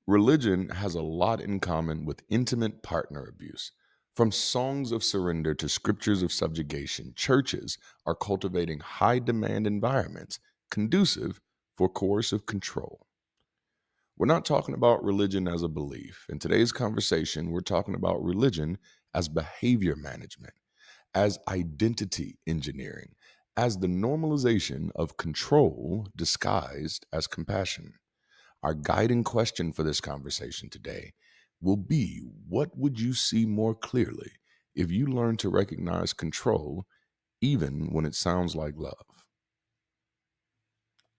Religion has a lot in common with intimate partner abuse. From songs of surrender to scriptures of subjugation, churches are cultivating high demand environments conducive for coercive control. We're not talking about religion as a belief. In today's conversation, we're talking about religion as behavior management, as identity engineering, as the normalization of control disguised as compassion. Our guiding question for this conversation today will be, what would you see more clearly if you learn to recognize control even when it sounds like love?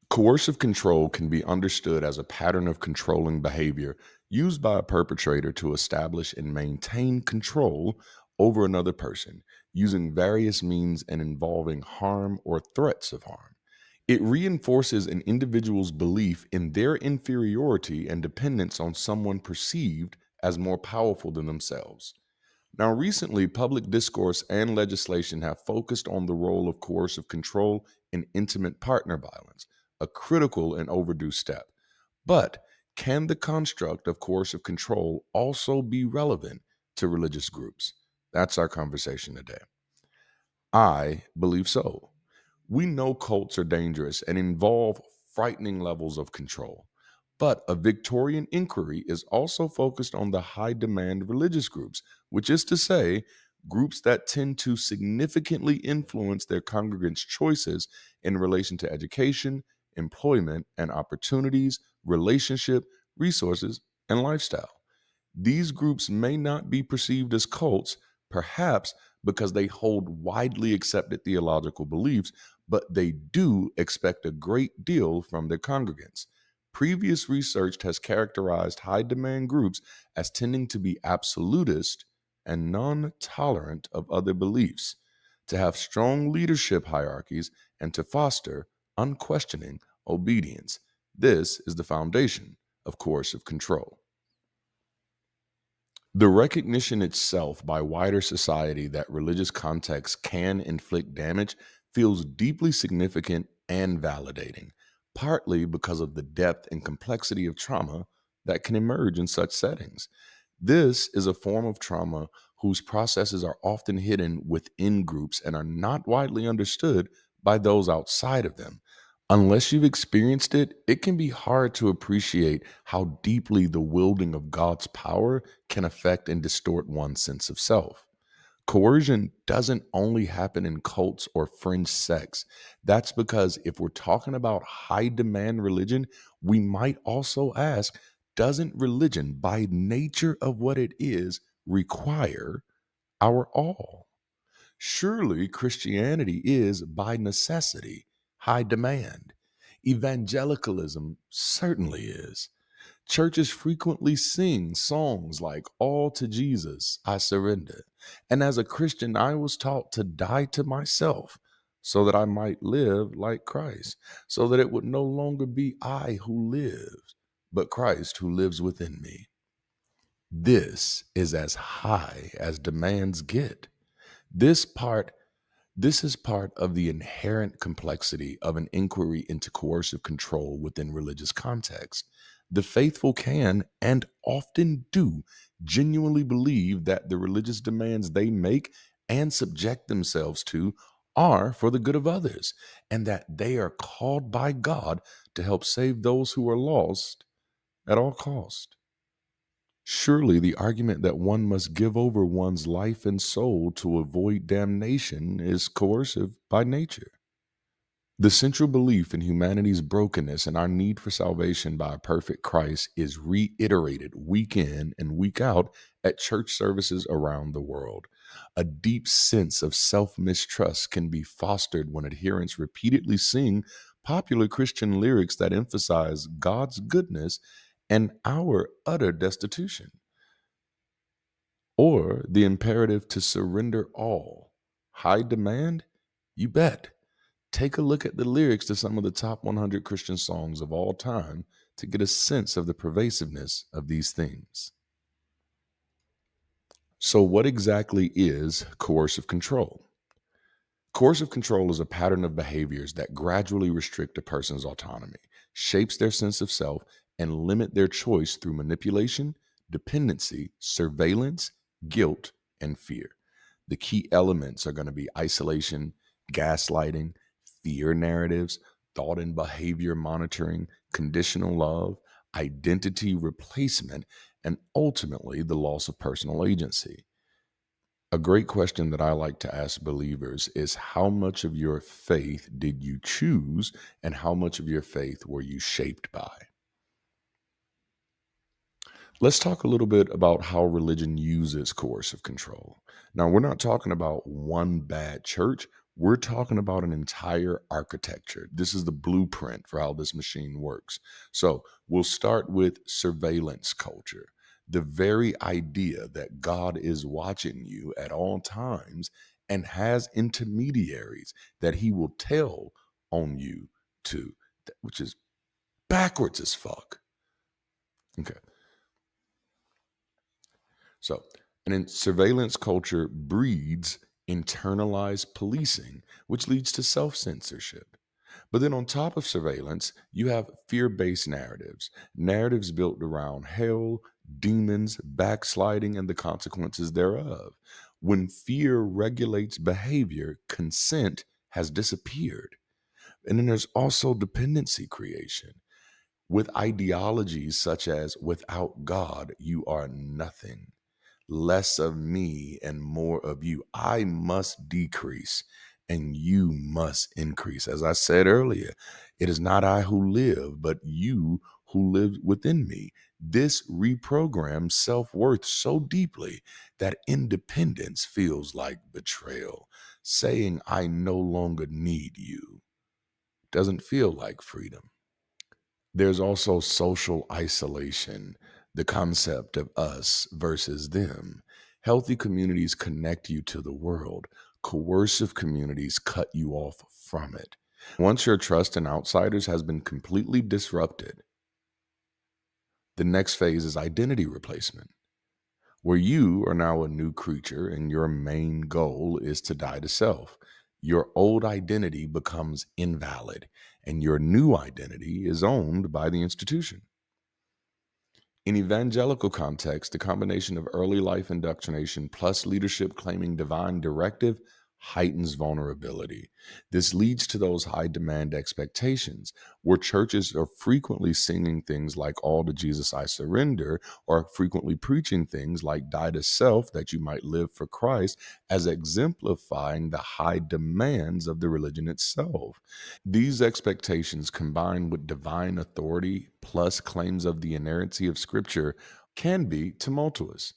Coercive control can be understood as a pattern of controlling behavior used by a perpetrator to establish and maintain control over another person using various means and involving harm or threats of harm. It reinforces an individual's belief in their inferiority and dependence on someone perceived as more powerful than themselves. Now, recently, public discourse and legislation have focused on the role of coercive control in intimate partner violence, a critical and overdue step. But can the construct of coercive control also be relevant to religious groups? That's our conversation today. I believe so. We know cults are dangerous and involve frightening levels of control. But a Victorian inquiry is also focused on the high demand religious groups, which is to say, groups that tend to significantly influence their congregants' choices in relation to education, employment and opportunities, relationship, resources, and lifestyle. These groups may not be perceived as cults, perhaps because they hold widely accepted theological beliefs, but they do expect a great deal from their congregants. Previous research has characterized high demand groups as tending to be absolutist and non tolerant of other beliefs, to have strong leadership hierarchies, and to foster unquestioning obedience. This is the foundation of coercive control. The recognition itself by wider society that religious contexts can inflict damage feels deeply significant and validating, partly because of the depth and complexity of trauma that can emerge in such settings. This is a form of trauma whose processes are often hidden within groups and are not widely understood by those outside of them. Unless you've experienced it, it can be hard to appreciate how deeply the wielding of God's power can affect and distort one's sense of self. Coercion doesn't only happen in cults or fringe sects. That's because if we're talking about high demand religion, we might also ask, doesn't religion, by nature of what it is, require our all? Surely Christianity is, by necessity, high demand. Evangelicalism certainly is. Churches frequently sing songs like All to Jesus, I Surrender. And as a Christian, I was taught to die to myself so that I might live like Christ, so that it would no longer be I who lives, but Christ who lives within me. This is as high as demands get. This part this is part of the inherent complexity of an inquiry into coercive control within religious context. The faithful can and often do genuinely believe that the religious demands they make and subject themselves to are for the good of others, and that they are called by God to help save those who are lost at all cost. Surely the argument that one must give over one's life and soul to avoid damnation is coercive by nature. The central belief in humanity's brokenness and our need for salvation by a perfect Christ is reiterated week in and week out at church services around the world. A deep sense of self mistrust can be fostered when adherents repeatedly sing popular Christian lyrics that emphasize God's goodness and our utter destitution, or the imperative to surrender all. High demand? You bet. Take a look at the lyrics to some of the top 100 Christian songs of all time to get a sense of the pervasiveness of these themes. So, what exactly is coercive control? Coercive control is a pattern of behaviors that gradually restrict a person's autonomy, shapes their sense of self, and limit their choice through manipulation, dependency, surveillance, guilt, and fear. The key elements are going to be isolation, gaslighting, fear narratives, thought and behavior monitoring, conditional love, identity replacement, and ultimately the loss of personal agency. A great question that I like to ask believers is, how much of your faith did you choose, and how much of your faith were you shaped by? Let's talk a little bit about how religion uses coercive control. Now, we're not talking about one bad church. We're talking about an entire architecture. This is the blueprint for how this machine works. So, we'll start with surveillance culture. The very idea that God is watching you at all times and has intermediaries that he will tell on you to, which is backwards as fuck. Okay. So, and then surveillance culture breeds internalized policing, which leads to self censorship. But then on top of surveillance, you have fear based narratives, narratives built around hell, demons, backsliding, and the consequences thereof. When fear regulates behavior, consent has disappeared. And then there's also dependency creation with ideologies such as without God, you are nothing, less of me and more of you. I must decrease and you must increase. As I said earlier, it is not I who live, but you who live within me. This reprograms self worth so deeply that independence feels like betrayal. Saying I no longer need you doesn't feel like freedom. There's also social isolation, the concept of us versus them. Healthy communities connect you to the world. Coercive communities cut you off from it. Once your trust in outsiders has been completely disrupted, the next phase is identity replacement, where you are now a new creature and your main goal is to die to self. Your old identity becomes invalid, and your new identity is owned by the institution. In evangelical context, the combination of early life indoctrination plus leadership claiming divine directive heightens vulnerability. This leads to those high demand expectations where churches are frequently singing things like All to Jesus I Surrender, or frequently preaching things like Die to Self that you might live for Christ, as exemplifying the high demands of the religion itself. These expectations, combined with divine authority plus claims of the inerrancy of Scripture, can be tumultuous.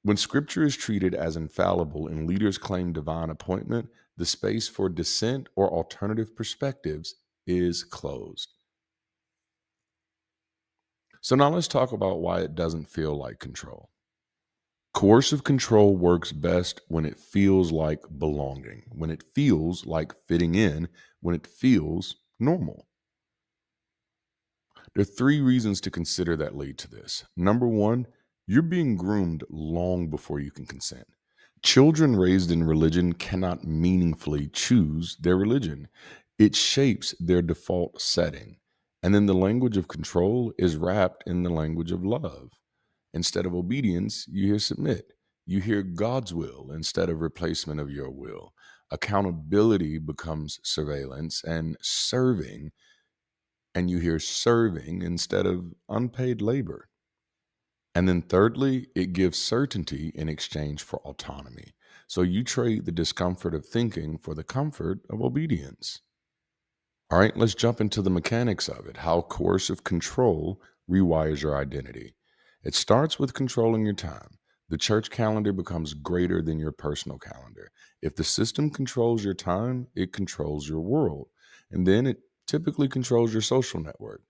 When Scripture is treated as infallible and leaders claim divine appointment, the space for dissent or alternative perspectives is closed. So now let's talk about why it doesn't feel like control. Coercive control works best when it feels like belonging, when it feels like fitting in, when it feels normal. There are three reasons to consider that lead to this. Number one, you're being groomed long before you can consent. Children raised in religion cannot meaningfully choose their religion, it shapes their default setting. And then the language of control is wrapped in the language of love. Instead of obedience, you hear submit. You hear God's will instead of replacement of your will. Accountability becomes surveillance, and you hear serving instead of unpaid labor. And then thirdly, it gives certainty in exchange for autonomy. So you trade the discomfort of thinking for the comfort of obedience. All right, let's jump into the mechanics of it, how coercive control rewires your identity. It starts with controlling your time. The church calendar becomes greater than your personal calendar. If the system controls your time, it controls your world. And then it typically controls your social network.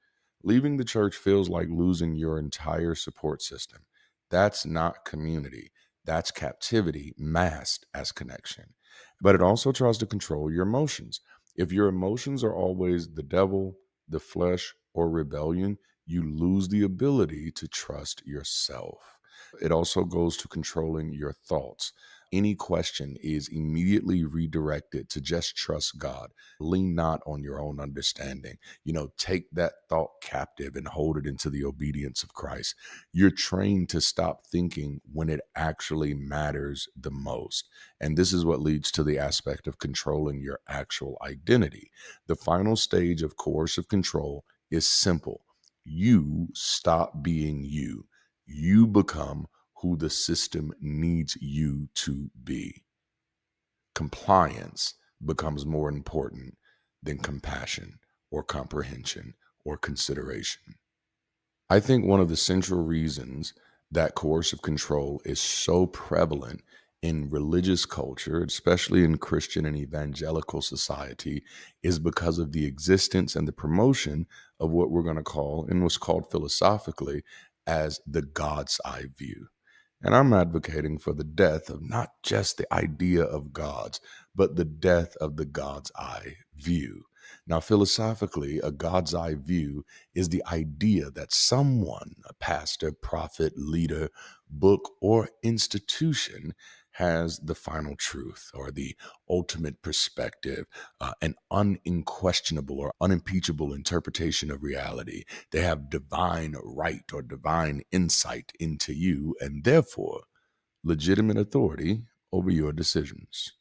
Leaving the church feels like losing your entire support system. That's not community, that's captivity masked as connection. But it also tries to control your emotions. If your emotions are always the devil, the flesh, or rebellion, you lose the ability to trust yourself. It also goes to controlling your thoughts. any question is immediately redirected to just trust God. Lean not on your own understanding. Take that thought captive and hold it into the obedience of Christ. You're trained to stop thinking when it actually matters the most. And this is what leads to the aspect of controlling your actual identity. The final stage of coercive control is simple. You stop being you. You become who the system needs you to be. Compliance becomes more important than compassion or comprehension or consideration. I think one of the central reasons that coercive control is so prevalent in religious culture, especially in Christian and evangelical society, is because of the existence and the promotion of what we're going to call, and what's called philosophically, as the God's eye view. And I'm advocating for the death of not just the idea of gods, but the death of the God's eye view. Now, philosophically, a God's eye view is the idea that someone, a pastor, prophet, leader, book, or institution, has the final truth or the ultimate perspective, an unquestionable or unimpeachable interpretation of reality. They have divine right or divine insight into you and therefore legitimate authority over your decisions.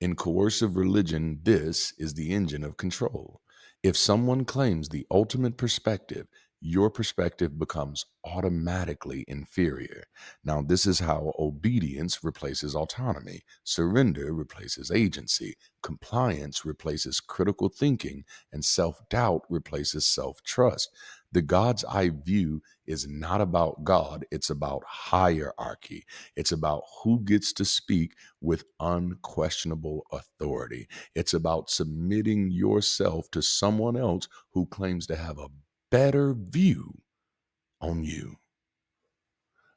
In coercive religion, this is the engine of control. If someone claims the ultimate perspective, your perspective becomes automatically inferior. Now, this is how obedience replaces autonomy, surrender replaces agency, compliance replaces critical thinking, and self doubt replaces self trust. The God's eye view is not about God, it's about hierarchy. It's about who gets to speak with unquestionable authority. It's about submitting yourself to someone else who claims to have a better view on you.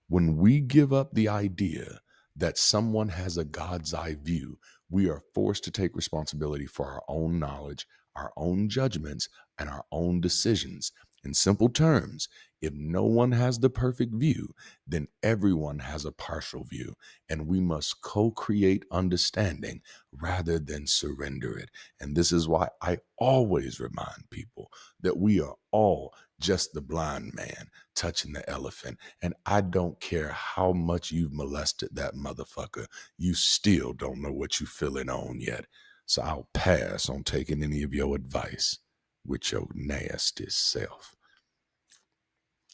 When we give up the idea that someone has a God's eye view, we are forced to take responsibility for our own knowledge, our own judgments, and our own decisions. In simple terms, if no one has the perfect view, then everyone has a partial view, and we must co-create understanding rather than surrender it. And this is why I always remind people that we are all just the blind man touching the elephant. And I don't care how much you've molested that motherfucker, you still don't know what you're feeling on yet. So I'll pass on taking any of your advice with your nasty self.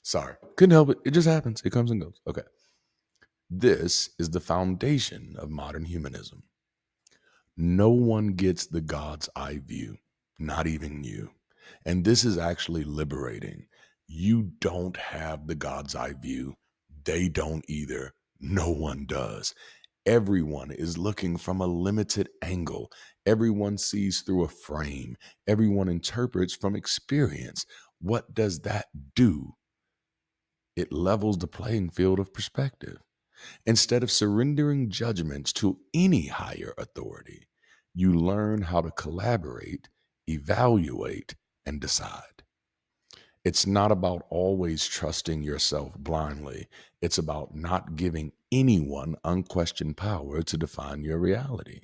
Sorry, couldn't help it. It just happens. It comes and goes. Okay. This is the foundation of modern humanism. No one gets the God's eye view, not even you. And this is actually liberating. You don't have the God's eye view. They don't either. No one does. Everyone is looking from a limited angle. Everyone sees through a frame. Everyone interprets from experience. What does that do? It levels the playing field of perspective. Instead of surrendering judgments to any higher authority, you learn how to collaborate, evaluate, and decide. It's not about always trusting yourself blindly. It's about not giving anyone unquestioned power to define your reality.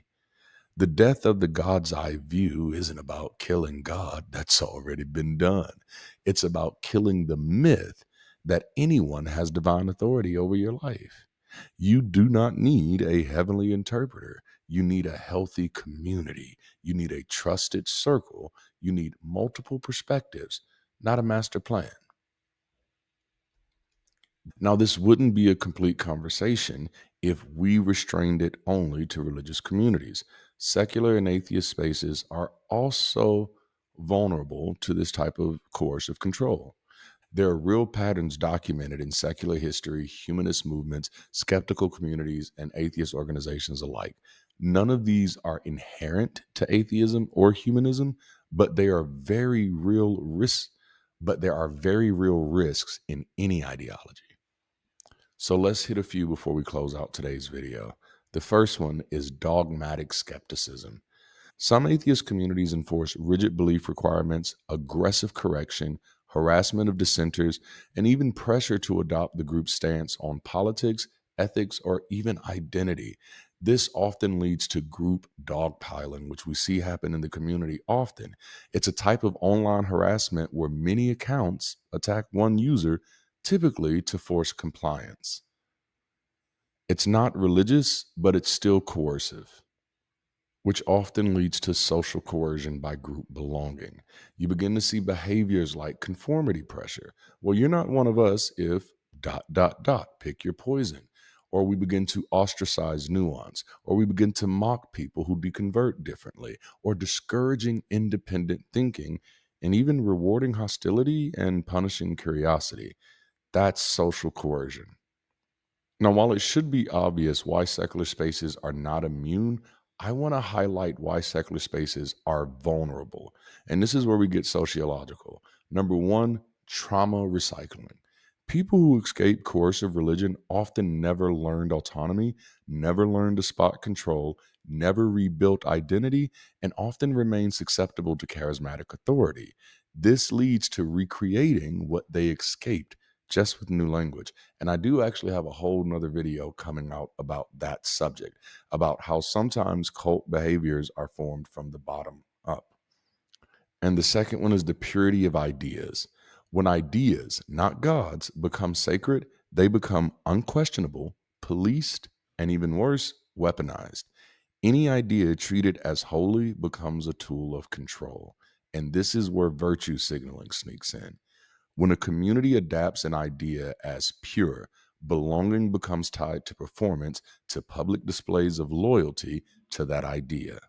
The death of the God's eye view isn't about killing God. That's already been done. It's about killing the myth that anyone has divine authority over your life. You do not need a heavenly interpreter. You need a healthy community. You need a trusted circle. You need multiple perspectives, not a master plan. Now, this wouldn't be a complete conversation if we restrained it only to religious communities. Secular and atheist spaces are also vulnerable to this type of coercive control. There are real patterns documented in secular history, humanist movements, skeptical communities, and atheist organizations alike. None of these are inherent to atheism or humanism, but they are very real risks. But there are very real risks in any ideology. So let's hit a few before we close out today's video. The first one is dogmatic skepticism. Some atheist communities enforce rigid belief requirements, aggressive correction, harassment of dissenters, and even pressure to adopt the group's stance on politics, ethics, or even identity. This often leads to group dogpiling, which we see happen in the community often. It's a type of online harassment where many accounts attack one user, typically to force compliance. It's not religious, but it's still coercive, which often leads to social coercion by group belonging. You begin to see behaviors like conformity pressure. Well, you're not one of us if pick your poison. Or we begin to ostracize nuance, or we begin to mock people who deconvert differently, or discouraging independent thinking, and even rewarding hostility and punishing curiosity. That's social coercion. Now, while it should be obvious why secular spaces are not immune, I want to highlight why secular spaces are vulnerable. And this is where we get sociological. Number one, trauma recycling. People who escape coercive religion often never learned autonomy, never learned to spot control, never rebuilt identity, and often remain susceptible to charismatic authority. This leads to recreating what they escaped, just with new language. And I do actually have a whole nother video coming out about that subject, about how sometimes cult behaviors are formed from the bottom up. And the second one is the purity of ideas. When ideas, not gods, become sacred, they become unquestionable, policed, and even worse, weaponized. Any idea treated as holy becomes a tool of control. And this is where virtue signaling sneaks in. When a community adapts an idea as pure, belonging becomes tied to performance, to public displays of loyalty to that idea.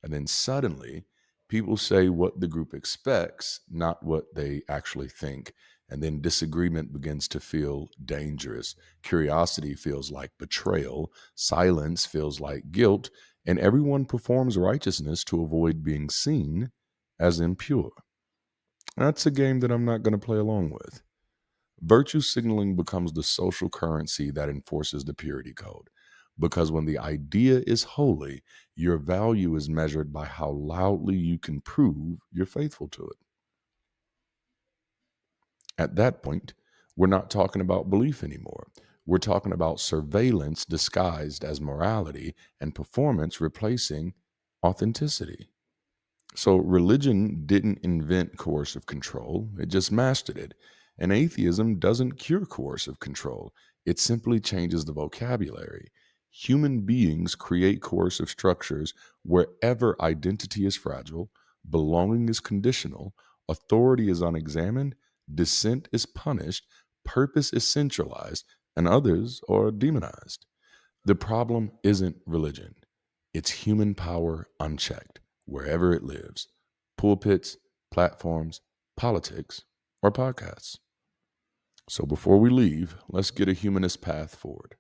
And then suddenly, people say what the group expects, not what they actually think. And then disagreement begins to feel dangerous. Curiosity feels like betrayal. Silence feels like guilt. And everyone performs righteousness to avoid being seen as impure. That's a game that I'm not going to play along with. Virtue signaling becomes the social currency that enforces the purity code. Because when the idea is holy, your value is measured by how loudly you can prove you're faithful to it. At that point, we're not talking about belief anymore. We're talking about surveillance disguised as morality and performance replacing authenticity. So religion didn't invent coercive control, it just mastered it. And atheism doesn't cure coercive control, it simply changes the vocabulary. Human beings create coercive structures wherever identity is fragile, belonging is conditional, authority is unexamined, dissent is punished, purpose is centralized, and others are demonized. The problem isn't religion, it's human power unchecked, wherever it lives: pulpits, platforms, politics, or podcasts. So before we leave, let's get a humanist path forward.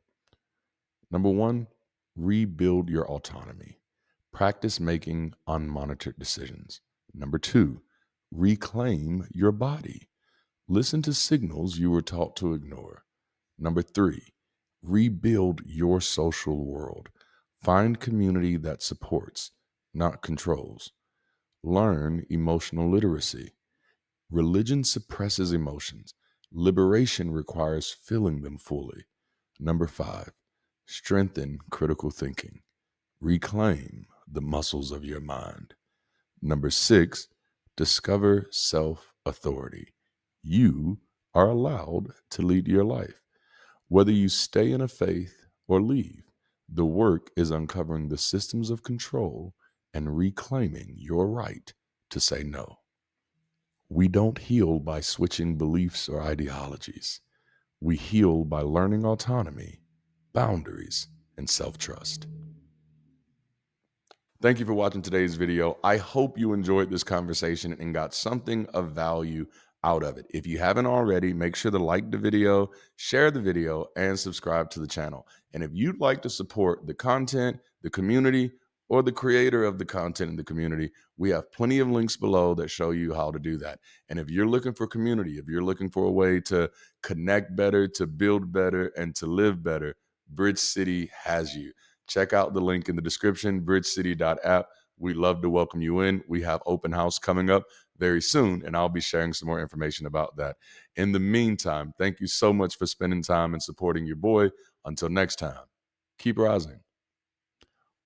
Number one, rebuild your autonomy. Practice making unmonitored decisions. Number two, reclaim your body. Listen to signals you were taught to ignore. Number three, rebuild your social world. Find community that supports, not controls. Learn emotional literacy. Religion suppresses emotions. Liberation requires feeling them fully. Number five, strengthen critical thinking. Reclaim the muscles of your mind. Number six, discover self authority. You are allowed to lead your life. Whether you stay in a faith or leave, the work is uncovering the systems of control and reclaiming your right to say no. We don't heal by switching beliefs or ideologies. We heal by learning autonomy, boundaries, and self trust. Thank you for watching today's video. I hope you enjoyed this conversation and got something of value out of it. If you haven't already, make sure to like the video, share the video, and subscribe to the channel. And if you'd like to support the content, the community, or the creator of the content in the community, we have plenty of links below that show you how to do that. And if you're looking for community, if you're looking for a way to connect better, to build better, and to live better, Bridge City has you. Check out the link in the description, bridgecity.app. We'd love to welcome you in. We have open house coming up very soon, and I'll be sharing some more information about that. In the meantime, thank you so much for spending time and supporting your boy. Until next time. Keep rising.